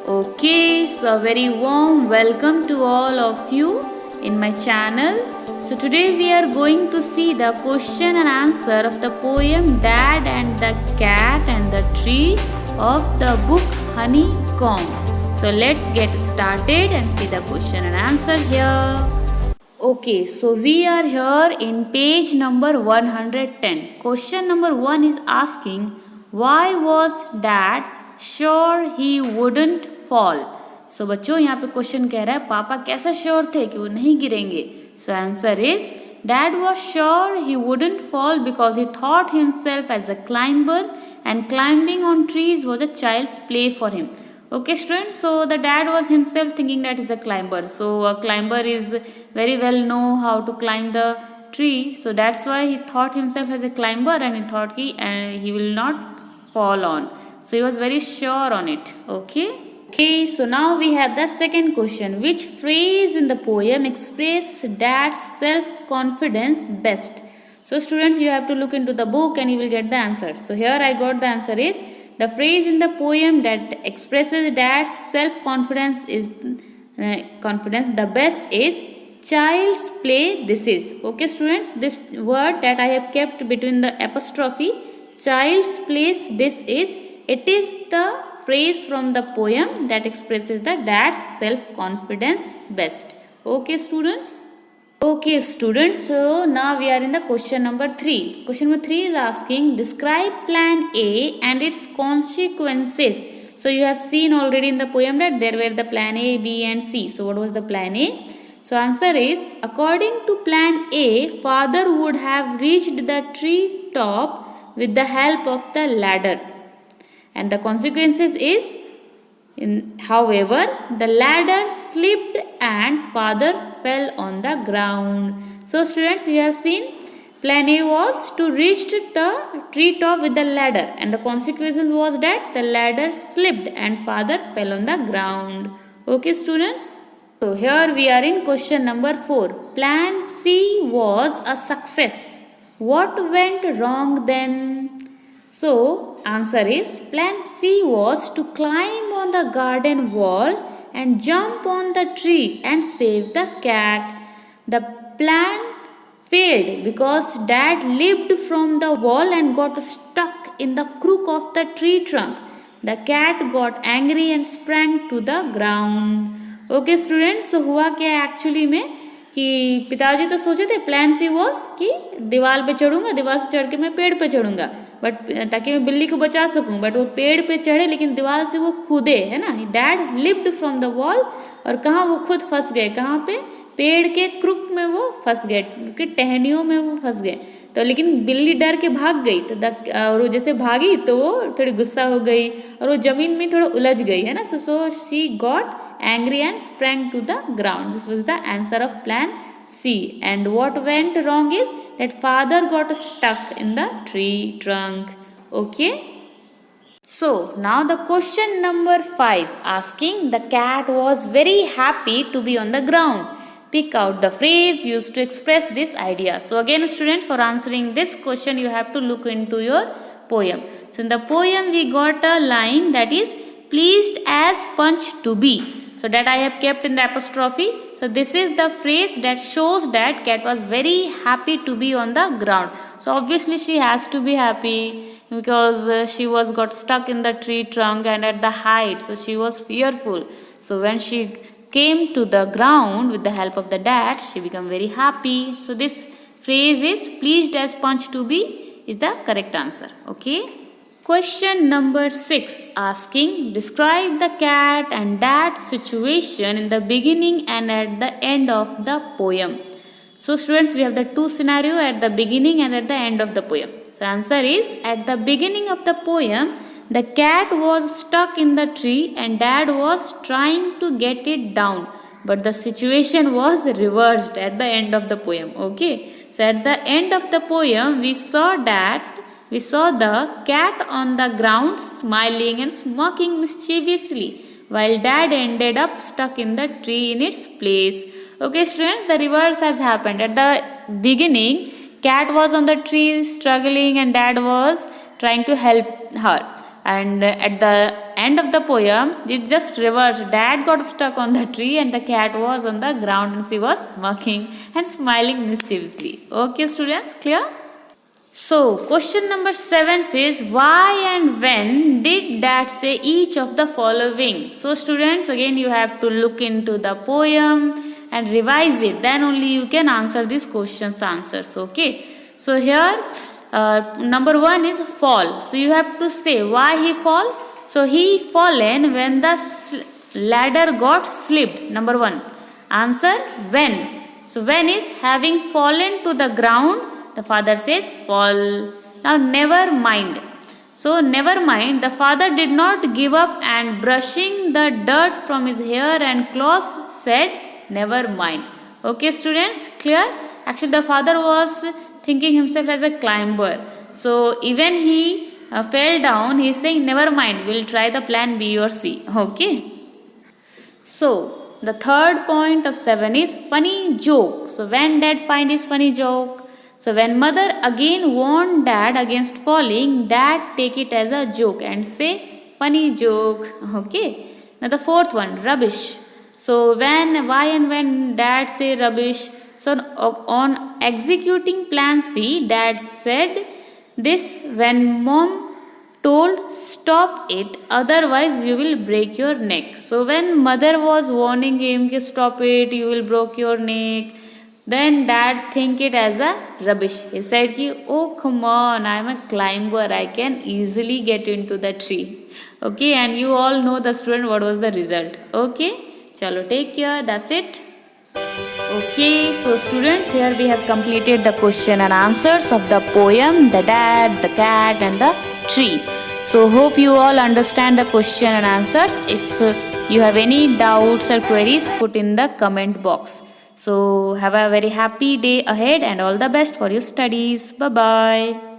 Okay, so a very warm welcome to all of you in my channel. So today we are going to see the question and answer of the poem Dad and the Cat and the Tree of the book Honeycomb. So let's get started and see the question and answer here. Okay, so we are here in page number 110. Question number 1 is asking, why was Dad sure he wouldn't fall? So बच्चों यहाँ पे question कह रहा है पापा कैसे sure थे कि वो नहीं गिरेंगे? So answer is Dad was sure he wouldn't fall because he thought himself as a climber and climbing on trees was a child's play for him. Okay students, so the dad was himself thinking that he's a climber. So a climber is very well know how to climb the tree. So that's why he thought himself as a climber and he thought he will not fall on. So he was very sure on it. Okay, so now we have the second question. Which phrase in the poem expressed dad's self-confidence best? So students, you have to look into the book and you will get the answer. So here I got the answer is the phrase in the poem that expresses dad's self-confidence the best is child's play this is. Okay students, this word that I have kept between the apostrophe, child's play this is, it is the phrase from the poem that expresses the dad's self-confidence best. Okay students. Okay students, so now we are in the question number 3. Question number 3 is asking, describe plan A and its consequences. So you have seen already in the poem that there were the plan A, B and C. So what was the plan A? So answer is, according to plan A, father would have reached the tree top with the help of the ladder. And the consequences is, however, the ladder slipped and father fell on the ground. So students, you have seen plan A was to reach the tree top with the ladder and the consequences was that the ladder slipped and father fell on the ground. Okay students. So here we are in question number 4. Plan C was a success. What went wrong then? So answer is, plan C was to climb on the garden wall and jump on the tree and save the cat. The plan failed because dad leaped from the wall and got stuck in the crook of the tree trunk. The cat got angry and sprang to the ground. Okay students, so हुआ क्या actually में कि पिताजी तो सोचे थे plan C was कि दीवार पे चढ़ूंगा, दीवार से चढ़ के मैं पेड़ पे चढ़ूंगा बट ताकि मैं बिल्ली को बचा सकूं, बट वो पेड़ पे चढ़े लेकिन दीवार से वो कूदे, है ना, dad lift from the wall और कहाँ वो खुद फंस गए, कहाँ पे, पेड़ के क्रुक में वो फंस गए, उनकी टहनियों में वो फंस गए. तो लेकिन बिल्ली डर के भाग गई तो और वो जैसे भागी तो वो थोड़ी गुस्सा हो गई और वो जमीन में थोड़ा उलझ गई, है ना. So she got angry and sprang to the ground. This was the answer of plan C. And what went wrong is that father got stuck in the tree trunk. Okay. So now the question number 5 asking, the cat was very happy to be on the ground. Pick out the phrase used to express this idea. So again students, for answering this question you have to look into your poem. So in the poem we got a line that is pleased as Punch to be. So that I have kept in the apostrophe. So this is the phrase that shows that cat was very happy to be on the ground. So obviously she has to be happy because she was got stuck in the tree trunk and at the height. So she was fearful. So when she came to the ground with the help of the dad, she became very happy. So this phrase is pleased as Punch to be is the correct answer. Okay. Question number 6 asking, describe the cat and dad's situation in the beginning and at the end of the poem. So students, we have the two scenarios at the beginning and at the end of the poem. So answer is, at the beginning of the poem, the cat was stuck in the tree and dad was trying to get it down. But the situation was reversed at the end of the poem. Okay. So at the end of the poem, we saw the cat on the ground smiling and smirking mischievously while dad ended up stuck in the tree in its place. Okay students, the reverse has happened. At the beginning, cat was on the tree struggling and dad was trying to help her. And at the end of the poem, it just reversed. Dad got stuck on the tree and the cat was on the ground and she was smirking and smiling mischievously. Okay, students, clear? So, question number 7 says, why and when did Dad say each of the following? So, students, again you have to look into the poem and revise it. Then only you can answer these questions answers. Okay. So, here number 1 is fall. So, you have to say why he fall. So, he fallen when the ladder got slipped. Number 1. Answer when. So, when is having fallen to the ground. The father says fall. Now never mind. So never mind. The father did not give up and brushing the dirt from his hair and clothes said never mind. Okay, students, clear? Actually the father was thinking himself as a climber. So even he fell down, he is saying never mind, we will try the plan B or C. Okay. So the third point of 7 is funny joke. So when Dad find his funny joke. So when mother again warned Dad against falling, Dad take it as a joke and say funny joke. Okay. Now the fourth one, rubbish. So why and when Dad say rubbish. So on executing plan C, Dad said this when mom told stop it, otherwise you will break your neck. So when mother was warning him to stop it, you will break your neck. Then Dad think it as a rubbish. He said ki, oh come on, I am a climber, I can easily get into the tree. Okay, and you all know the student what was the result. Okay, chalo take care, that's it. Okay, so students, here we have completed the question and answers of the poem, the dad, the cat and the tree. So hope you all understand the question and answers. If you have any doubts or queries, put in the comment box. So have a very happy day ahead and all the best for your studies. Bye-bye.